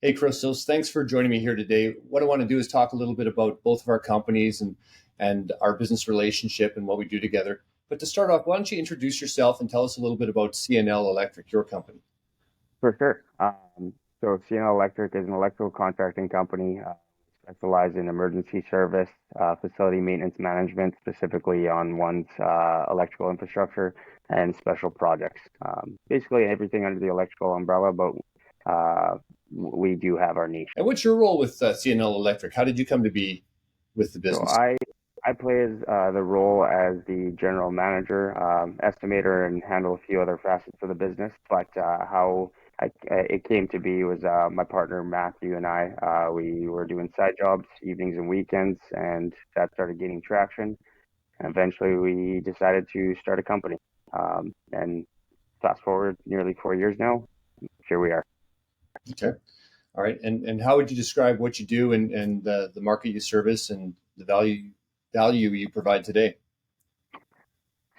Hey, Christos, thanks for joining me here today. What I want to do is talk a little bit about both of our companies and our business relationship and what we do together. But to start off, why don't you introduce yourself and tell us a little bit about C&L Electric, your company? For sure. So C&L Electric is an electrical contracting company specialized in emergency service, facility maintenance management, specifically on one's electrical infrastructure and special projects. Basically everything under the electrical umbrella, but we do have our niche. And what's your role with C&L Electric? How did you come to be with the So business? I play as the role as the general manager, estimator, and handle a few other facets of the business. But how it came to be was my partner Matthew and I. We were doing side jobs, evenings and weekends, and that started gaining traction. And eventually, we decided to start a company. And fast forward nearly 4 years now, here we are. Okay. All right. And how would you describe what you do and the market you service and the value you provide today?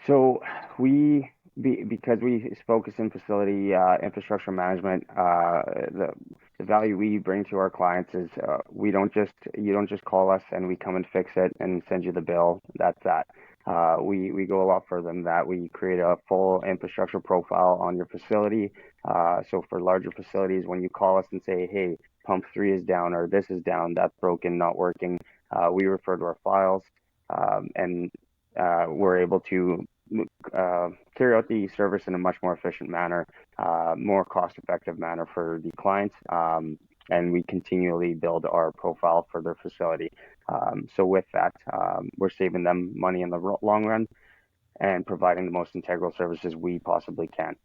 So because we focus in facility infrastructure management, the value we bring to our clients is you don't just call us and we come and fix it and send you the bill. That's that. We go a lot further than that. We create a full infrastructure profile on your facility. So for larger facilities, when you call us and say, "Hey, pump three is down," or "This is down, that's broken, not working," we refer to our files, and we're able to carry out the service in a much more efficient manner, more cost-effective manner for the clients, and we continually build our profile for their facility. So with that, we're saving them money in the long run and providing the most integral services we possibly can.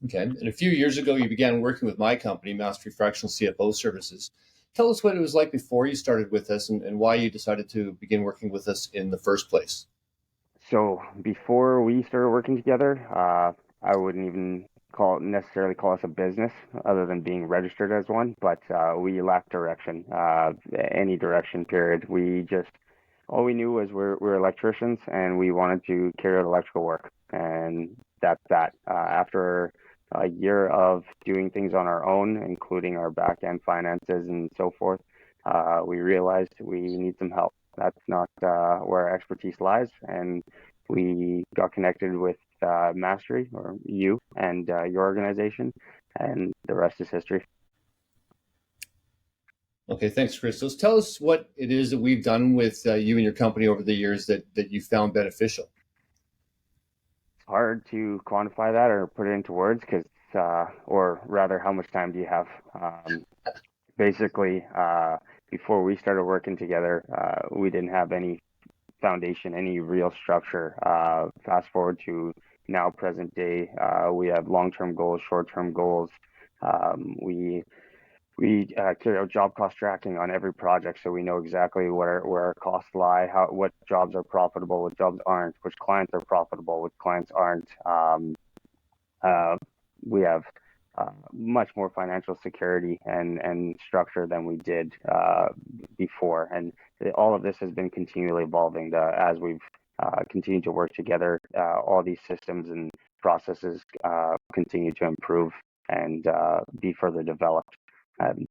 Okay. And a few years ago, you began working with my company, Mastery Fractional CFO Services. Tell us what it was like before you started with us and why you decided to begin working with us in the first place. So before we started working together, I wouldn't even necessarily call us a business other than being registered as one, but we lacked direction, any direction period. All we knew was we're electricians and we wanted to carry out electrical work. And that's that. After a year of doing things on our own, including our back end finances and so forth, we realized we need some help. That's not where our expertise lies. And we got connected with Mastery, or you, and your organization, and the rest is history. Okay, thanks, Christos. Tell us what it is that we've done with you and your company over the years that you found beneficial. It's hard to quantify that or put it into words because, or rather, how much time do you have? Basically, before we started working together, we didn't have any foundation, any real structure. Fast forward to now, present day, we have long-term goals, short-term goals. We carry out job cost tracking on every project, so we know exactly where our costs lie, what jobs are profitable, what jobs aren't, which clients are profitable, which clients aren't. Uh, we have much more financial security and structure than we did before, and all of this has been continually evolving as we've continued to work together. All these systems and processes continue to improve and be further developed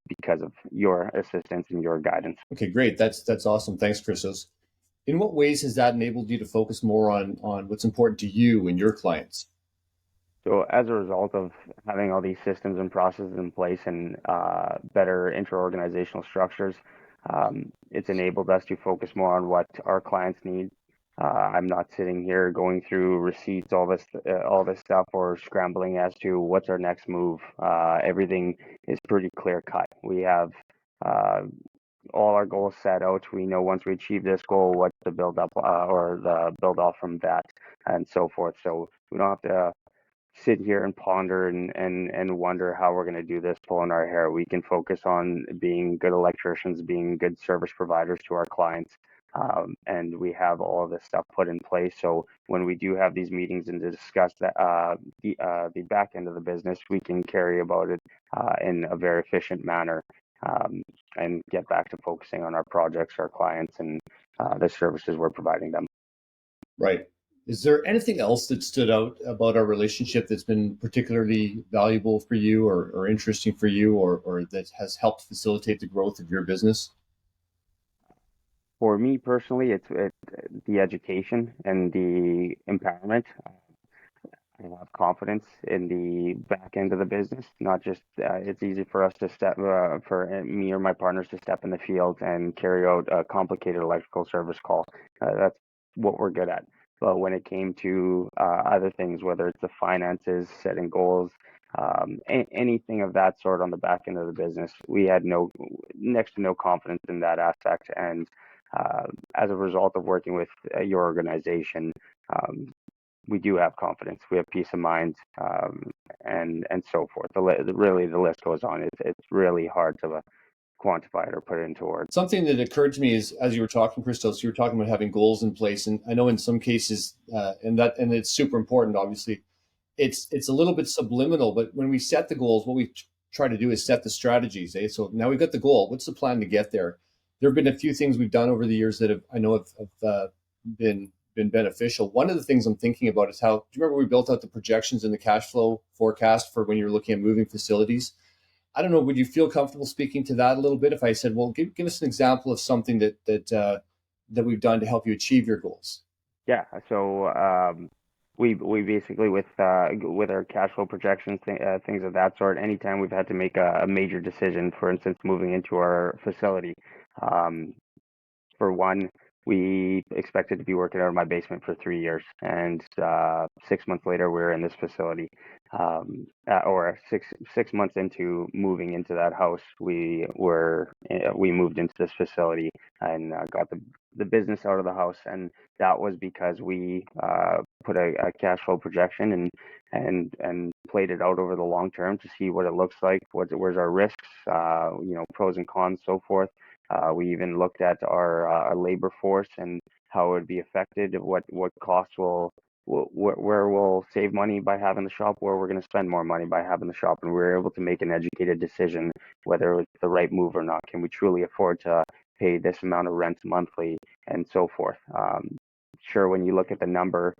because of your assistance and your guidance. Okay, great. That's awesome. Thanks, Christos. In what ways has that enabled you to focus more on what's important to you and your clients? So as a result of having all these systems and processes in place and better inter-organizational structures, it's enabled us to focus more on what our clients need. I'm not sitting here going through receipts, all this stuff, or scrambling as to what's our next move. Everything is pretty clear cut. We have uh, all our goals set out. We know once we achieve this goal, what the build up or the build off from that, and so forth. So we don't have to sit here and ponder and wonder how we're going to do this, pulling our hair. We can focus on being good electricians, being good service providers to our clients. And we have all of this stuff put in place. So when we do have these meetings and to discuss the back end of the business, we can carry about it in a very efficient manner, and get back to focusing on our projects, our clients, and the services we're providing them. Right. Is there anything else that stood out about our relationship that's been particularly valuable for you or interesting for you or that has helped facilitate the growth of your business? For me personally, the education and the empowerment. I have confidence in the back end of the business. Not just it's easy for us to step for me or my partners to step in the field and carry out a complicated electrical service call. That's what we're good at. But when it came to other things, whether it's the finances, setting goals, anything of that sort on the back end of the business, we had no next to no confidence in that aspect. And as a result of working with your organization, um, we do have confidence. We have peace of mind, and so forth. Really, the list goes on. It's really hard to quantify it or put it into words. Something that occurred to me is as you were talking, Christos, you were talking about having goals in place, and I know in some cases, and it's super important. Obviously, it's a little bit subliminal, but when we set the goals, what we try to do is set the strategies. So now we've got the goal. What's the plan to get there? There have been a few things we've done over the years that I know have been beneficial. One of the things I'm thinking about is how. Do you remember we built out the projections and the cash flow forecast for when you're looking at moving facilities? I don't know. Would you feel comfortable speaking to that a little bit if I said, well, give us an example of something that we've done to help you achieve your goals? Yeah. So we basically with our cash flow projections, things of that sort. Anytime we've had to make a major decision, for instance, moving into our facility, um, for one, we expected to be working out of my basement for 3 years, and 6 months later, we are in this facility. Or six months into moving into that house, we moved into this facility and got the business out of the house, and that was because we put a cash flow projection and played it out over the long term to see what it looks like, where's our risks, pros and cons, so forth. We even looked at our labor force and how it would be affected, what costs where we'll save money by having the shop, where we're going to spend more money by having the shop, and we were able to make an educated decision whether it's the right move or not. Can we truly afford to pay this amount of rent monthly, and so forth? Sure, when you look at the number,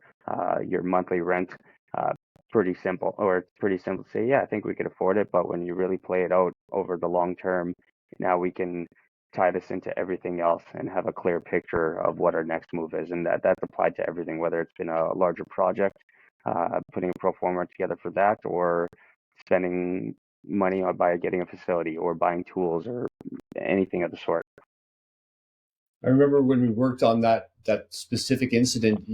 your monthly rent, uh, pretty simple, or it's pretty simple to say, yeah, I think we could afford it. But when you really play it out over the long term, now we can tie this into everything else and have a clear picture of what our next move is. And that's applied to everything, whether it's been a larger project, putting a pro forma together for that, or spending money on by getting a facility or buying tools or anything of the sort. I remember when we worked on that specific incident.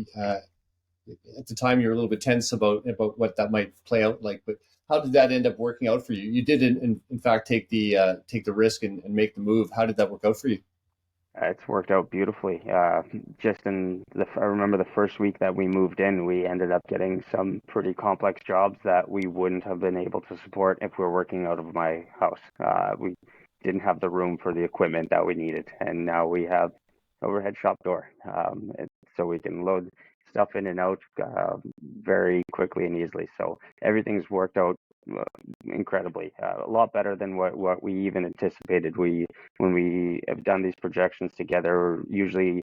At the time, you were a little bit tense about what that might play out like. But how did that end up working out for you? You did, in fact, take the risk and make the move. How did that work out for you? It's worked out beautifully. I remember the first week that we moved in, we ended up getting some pretty complex jobs that we wouldn't have been able to support if we were working out of my house. We didn't have the room for the equipment that we needed, and now we have overhead shop door, so we can load stuff in and out very quickly and easily. So everything's worked out uh, incredibly, a lot better than what we even anticipated. When we have done these projections together, we're usually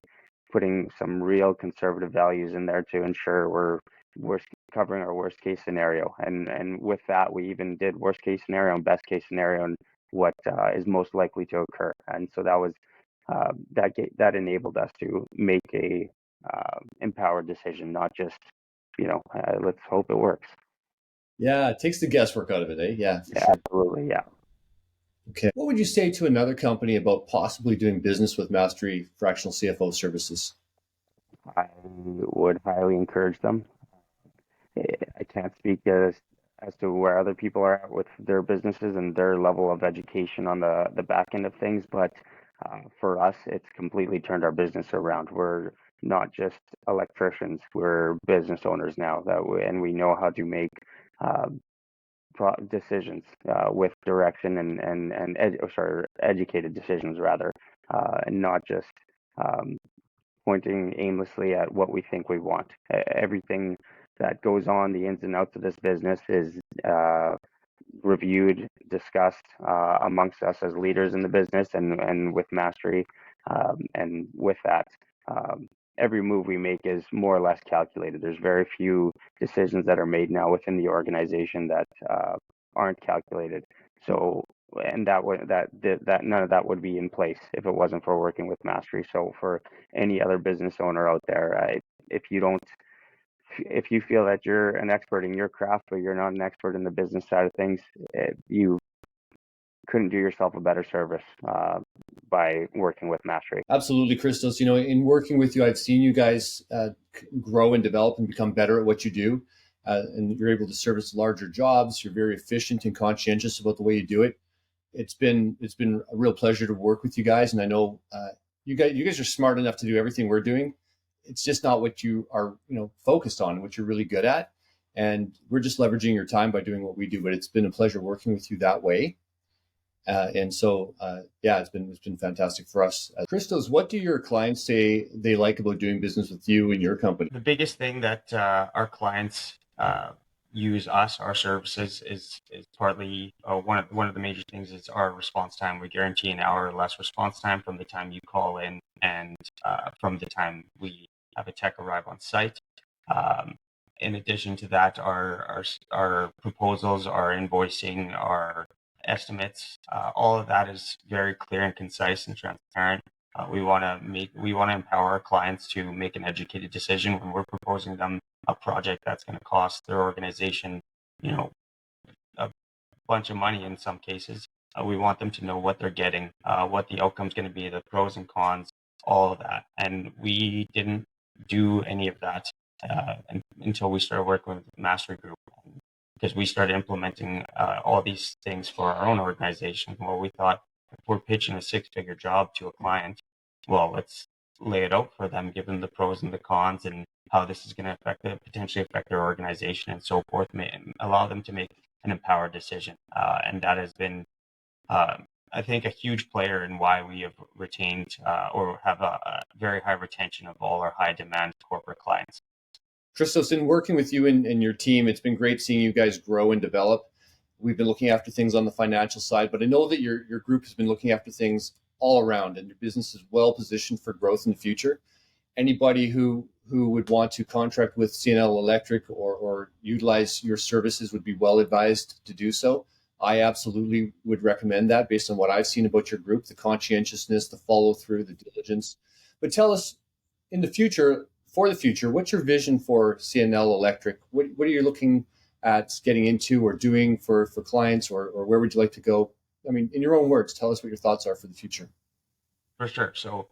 putting some real conservative values in there to ensure we're covering our worst case scenario. And with that, we even did worst case scenario and best case scenario and what is most likely to occur. And so that enabled us to make a empowered decision, not just let's hope it works. Yeah, it takes the guesswork out of it, eh? Yeah, for Yeah, sure. absolutely, yeah. Okay. What would you say to another company about possibly doing business with Mastery Fractional CFO Services? I would highly encourage them. I can't speak as to where other people are at with their businesses and their level of education on the back end of things, but for us, it's completely turned our business around. We're not just electricians; we're business owners now and we know how to make uh, decisions with direction educated decisions rather, and not just um, pointing aimlessly at what we think we want. Everything that goes on, the ins and outs of this business is reviewed, discussed amongst us as leaders in the business and with Mastery. And with that, um, every move we make is more or less calculated. There's very few decisions that are made now within the organization that aren't calculated. So, and that none of that would be in place if it wasn't for working with Mastery. So, for any other business owner out there, if you don't, if you feel that you're an expert in your craft, but you're not an expert in the business side of things, you couldn't do yourself a better service by working with Mastery. Absolutely, Christos. In working with you, I've seen you guys grow and develop and become better at what you do. And you're able to service larger jobs. You're very efficient and conscientious about the way you do it. It's been a real pleasure to work with you guys. And I know you guys are smart enough to do everything we're doing. It's just not what you are, focused on, what you're really good at. And we're just leveraging your time by doing what we do. But it's been a pleasure working with you that way. Yeah, it's been fantastic for us. Christos, what do your clients say they like about doing business with you and your company? The biggest thing that our clients use us, our services, is partly one of the major things is our response time. We guarantee an hour or less response time from the time you call in and from the time we have a tech arrive on site. In addition to that, our proposals, our invoicing, our estimates, all of that is very clear and concise and transparent. We want to empower our clients to make an educated decision when we're proposing them a project that's going to cost their organization, a bunch of money in some cases. We want them to know what they're getting, what the outcome's going to be, the pros and cons, all of that. And we didn't do any of that until we started working with Mastery Group, because we started implementing all these things for our own organization. Well, we thought, if we're pitching a six-figure job to a client, well, let's lay it out for them, give them the pros and the cons and how this is going to potentially affect their organization and so forth, and allow them to make an empowered decision. And that has been, I think, a huge player in why we have retained or have a very high retention of all our high demand corporate clients. Christos, in working with you and your team, it's been great seeing you guys grow and develop. We've been looking after things on the financial side, but I know that your group has been looking after things all around, and your business is well positioned for growth in the future. Anybody who would want to contract with C&L Electric or utilize your services would be well advised to do so. I absolutely would recommend that based on what I've seen about your group, the conscientiousness, the follow through, the diligence. But tell us, in the future, what's your vision for C&L Electric? What are you looking at getting into or doing for clients, or where would you like to go? I mean, in your own words, tell us what your thoughts are for the future. For sure. So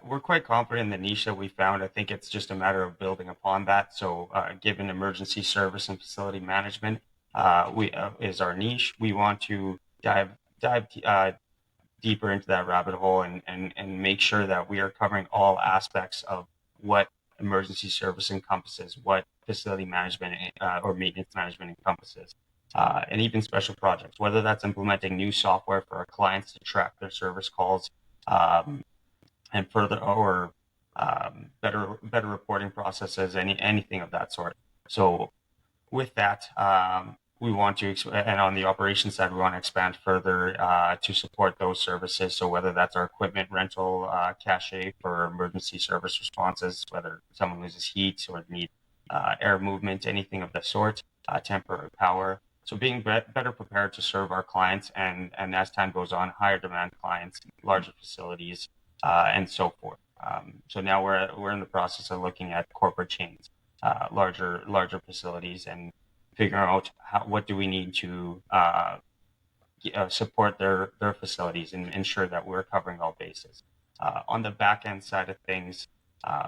we're quite confident in the niche that we found. I think it's just a matter of building upon that. So given emergency service and facility management is our niche, we want to dive deeper into that rabbit hole and make sure that we are covering all aspects of what emergency service encompasses, what facility management or maintenance management encompasses, and even special projects, whether that's implementing new software for our clients to track their service calls, and further, or better reporting processes, anything of that sort. So with that, we want to, and on the operations side, we want to expand further to support those services. So whether that's our equipment rental cache for emergency service responses, whether someone loses heat or need air movement, anything of the sort, temporary power. So being better prepared to serve our clients and as time goes on, higher demand clients, larger facilities, and so forth. So now we're in the process of looking at corporate chains, larger facilities, and figuring out what do we need to support their facilities and ensure that we're covering all bases. On the back end side of things,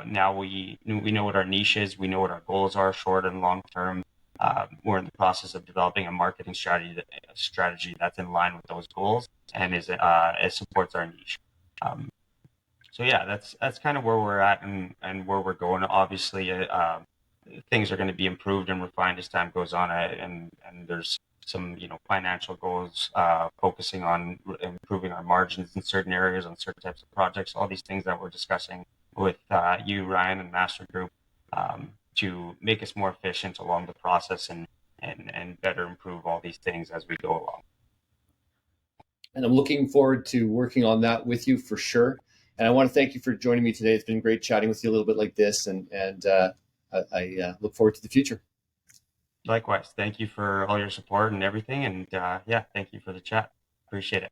now we know what our niche is, we know what our goals are, short and long term. We're in the process of developing a marketing strategy that's in line with those goals and it supports our niche. So yeah, that's kind of where we're at and where we're going. Obviously, things are going to be improved and refined as time goes on, and there's some financial goals, focusing on improving our margins in certain areas on certain types of projects. All these things that we're discussing with you, Ryan, and Master Group, to make us more efficient along the process and better improve all these things as we go along. And I'm looking forward to working on that with you for sure. And I want to thank you for joining me today. It's been great chatting with you a little bit like this, and I look forward to the future. Likewise, thank you for all your support and everything. And yeah, thank you for the chat. Appreciate it.